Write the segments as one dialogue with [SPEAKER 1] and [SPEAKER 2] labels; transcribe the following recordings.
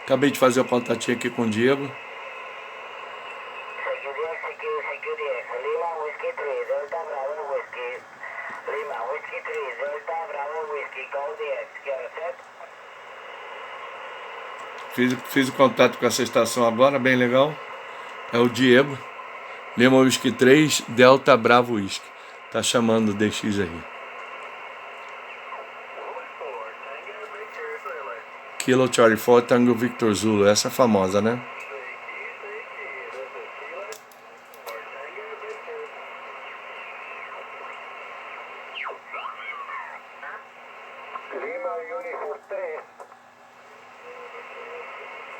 [SPEAKER 1] Acabei de fazer o contatinho aqui com o Diego. Fiz o contato com essa estação agora, bem legal. É o Diego. Lima Whisky 3, Delta Bravo Whisky. Tá chamando o DX aí. Kilo Charlie 4 Tango Victor Zulu. Essa é famosa, né?
[SPEAKER 2] Lima Uniform 3.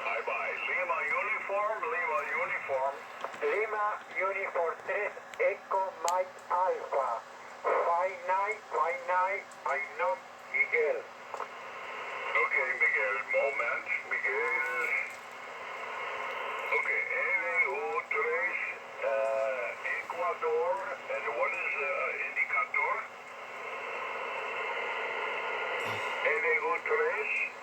[SPEAKER 2] Bye-bye. Lima Uniform. Lima Uniform 3, Echo Mike Alpha. 5959, I know Miguel. Okay, Miguel, moment. Miguel. Okay, LU8EHJ, Ecuador, and what is indicator? LU8EHJ.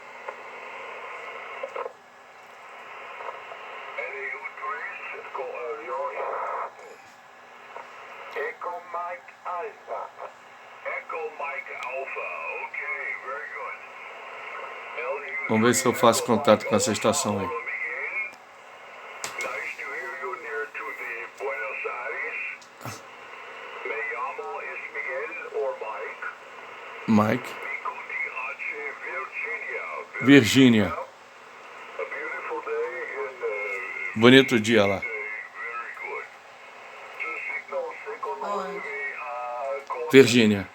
[SPEAKER 2] Echo Mike Alpha. Echo Mike Alpha. Okay, very good.
[SPEAKER 1] Vamos ver se eu faço contato com essa estação aí.
[SPEAKER 2] Nice to hear you near to the Buenos Aires. Me llamo es Miguel or Mike.
[SPEAKER 1] Mike.
[SPEAKER 2] Virginia.
[SPEAKER 1] Virgínia.
[SPEAKER 2] A beautiful day in
[SPEAKER 1] Bonito dia lá.
[SPEAKER 2] very good.
[SPEAKER 1] Virgínia.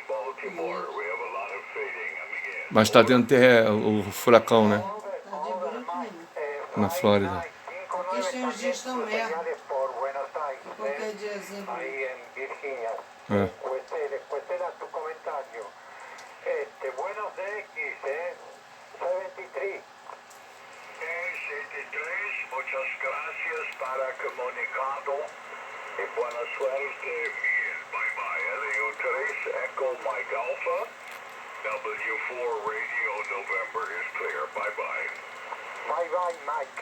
[SPEAKER 2] Baltimore. We have a lot of fading again.
[SPEAKER 1] Mas tá tendo o furacão, né? Na Flórida.
[SPEAKER 3] Porque tem uns dias tão merda. Qualquer diazinho.
[SPEAKER 2] Ahí en Virginia.
[SPEAKER 1] É.
[SPEAKER 2] Después era tu comentario. Buenos DX, 73. 73, muchas gracias para comunicado y buena suerte, Miguel. Bye bye. LU8EHJ, Echo Mike Alpha, W4 Radio November is clear. Bye bye. Bye bye, Mike.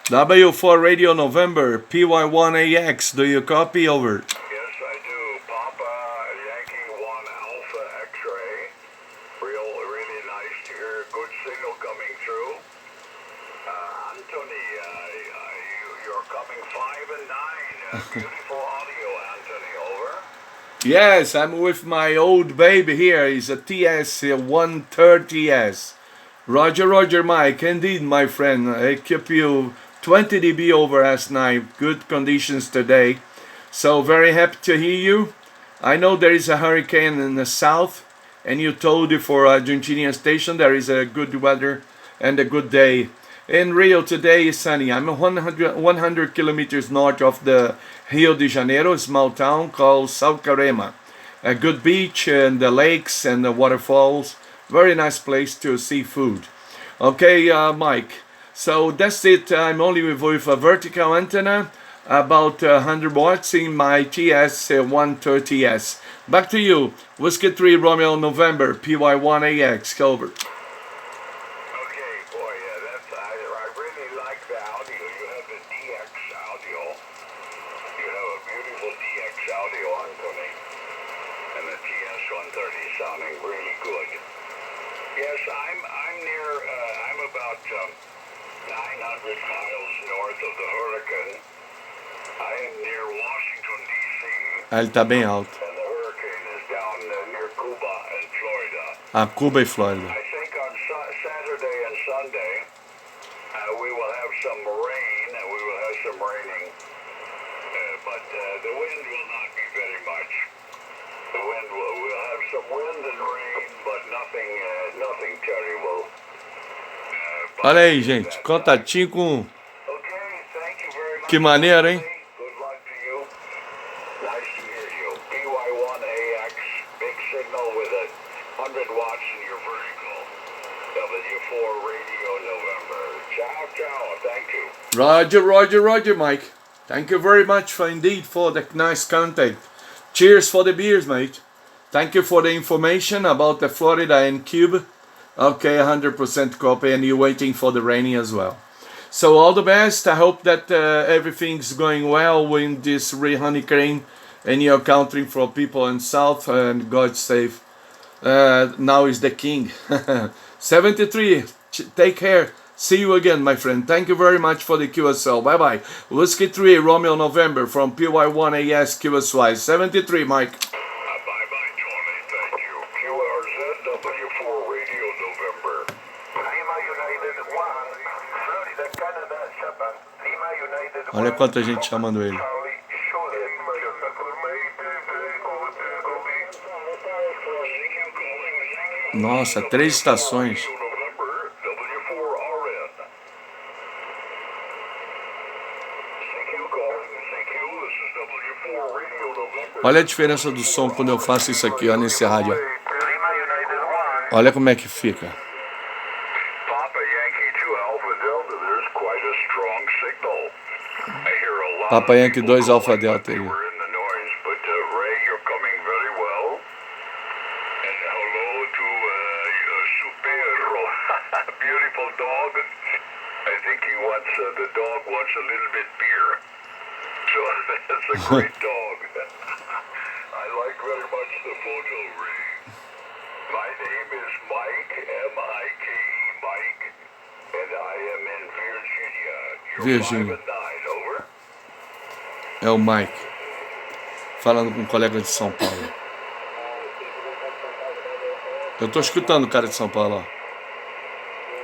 [SPEAKER 1] W4 Radio November, PY1AX, do you copy? Over.
[SPEAKER 2] Yes, I do. Papa Yankee 1 Alpha X-ray. Really nice to hear a good signal coming through. Anthony, you're coming 5 and 9. Beautiful audio, Anthony. Over.
[SPEAKER 1] Yes, I'm with my old baby here. It's a TS130S. Roger, Mike. Indeed, my friend. I keep you 20 dB over last night. Good conditions today. So very happy to hear you. I know there is a hurricane in the south, and you told you for Argentina station there is a good weather and a good day. In Rio today is sunny. I'm 100 kilometers north of the Rio de Janeiro, a small town called Salcarema. A good beach and the lakes and the waterfalls. Very nice place to see food. Okay, Mike. So that's it. I'm only with a vertical antenna, about 100 watts in my TS130S. Back to you. Whiskey 3 Romeo November, PY1AX, Culver.
[SPEAKER 2] Okay, boy, yeah, I really like the audio. You have the DX audio. You have a beautiful DX audio, Anthony. And the TS130 sounding really good. Yes, I'm near, I'm about 900 miles north of the hurricane. I am near Washington, D.C.
[SPEAKER 1] Ah, ele tá bem alto.
[SPEAKER 2] And the hurricane is down near Cuba and Florida.
[SPEAKER 1] Ah, Cuba e Flórida.
[SPEAKER 2] I think on Saturday and Sunday, we will have some rain, and we will have some raining. But the wind will not be very much. We'll have some wind and rain, but nothing terrible.
[SPEAKER 1] Olha aí, gente. Contatinho com...
[SPEAKER 2] Okay, thank you very much.
[SPEAKER 1] Que maneiro, hein?
[SPEAKER 2] Good luck to you. Nice to hear you. PY1AX, big signal with 100 watts in your vertical. W4 Radio November. Ciao. Thank you.
[SPEAKER 1] Roger, Mike. Thank you very much for the nice contact. Cheers for the beers, mate. Thank you for the information about the Florida and Cuba. Okay, 100% copy, and you're waiting for the rainy as well. So all the best. I hope that everything's going well with this hurricane, and you're counting for people in South, and God save. Now is the king. 73. Take care. See you again, my friend. Thank you very much for the QSL. Bye bye. Whiskey 3, Romeo November from PY1AS QSY. 73, Mike.
[SPEAKER 2] Bye-bye, Tony. Thank you. QRZ W4 Radio November. Lima United 1. Florida, Canada, Japan. Lima United 1.
[SPEAKER 1] Olha quanta gente chamando ele. Nossa, 3 estações. Olha a diferença do som quando eu faço isso aqui, ó, nesse rádio. Ó. Olha como é que fica. Papa Yankee 2 Alpha Delta aí.
[SPEAKER 2] Beautiful dog. I think the dog wants a little bit beer. So that's a great dog. I like very much the photo, Ray. My name is Mike, M-I-K-E, Mike, and I am in Virginia. You're 5 and 9, over.
[SPEAKER 1] É o Mike. Falando com um colega de São Paulo. Eu tô escutando o cara de São Paulo, ó.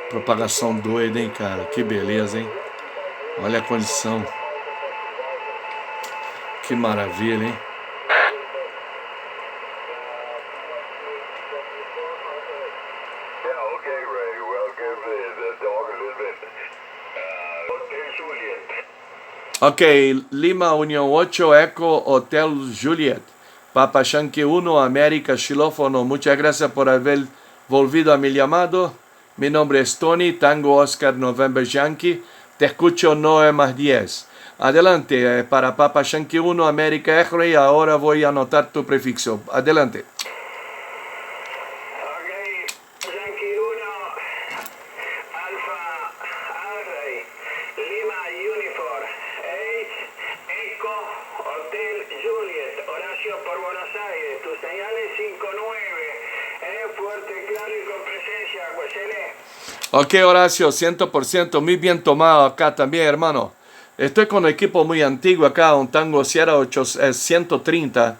[SPEAKER 1] Propagação doida, hein, cara? Que beleza, hein? Olha a condição. Que maravilha, hein? Ok, Lima Unión 8 Eco Hotel Juliet. Papa Yankee 1 América Xilófono. Muchas gracias por haber volvido a mi llamado. Mi nombre es Tony, Tango Oscar November Yankee. Te escucho 9+10. Adelante, para Papa Yankee 1 América EHJ. Ahora voy a anotar tu prefixo. Adelante. Ok, Horacio, 100%, muy bien tomado acá también, hermano. Estoy con un equipo muy antiguo acá, un Tango Sierra 130,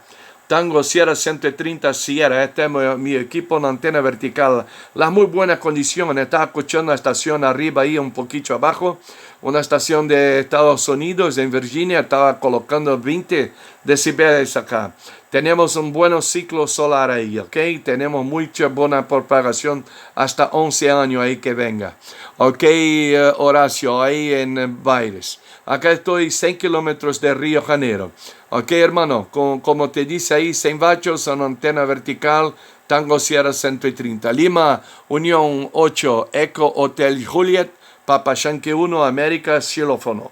[SPEAKER 1] Tango Sierra 130 Sierra. Este es mi equipo en antena vertical. Las muy buenas condiciones. Estaba escuchando una estación arriba y un poquito abajo. Una estación de Estados Unidos, en Virginia, estaba colocando 20 decibeles acá. Tenemos un buen ciclo solar ahí, ¿ok? Tenemos mucha buena propagación hasta 11 años ahí que venga. Ok, Horacio, ahí en Baires. Acá estoy 100 kilómetros de Río Janeiro. Ok, hermano, como te dice ahí, 100 vatios en antena vertical, Tango Sierra 130. Lima, Unión 8, Eco Hotel Juliet, Papa Yankee 1, América, xilófono.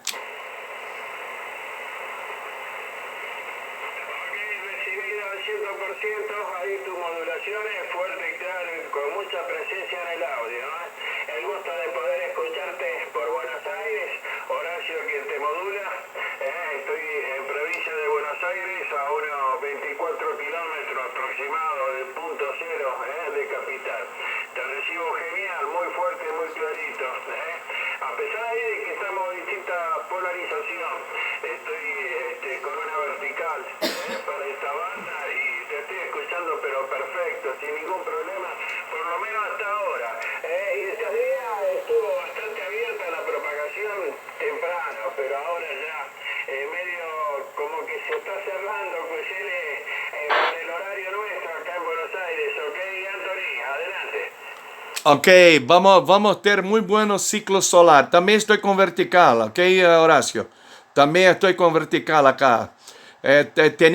[SPEAKER 1] Ok, vamos a tener muy buenos ciclos solar. También estoy con vertical, ok, Horacio. También estoy con vertical acá. Tenemos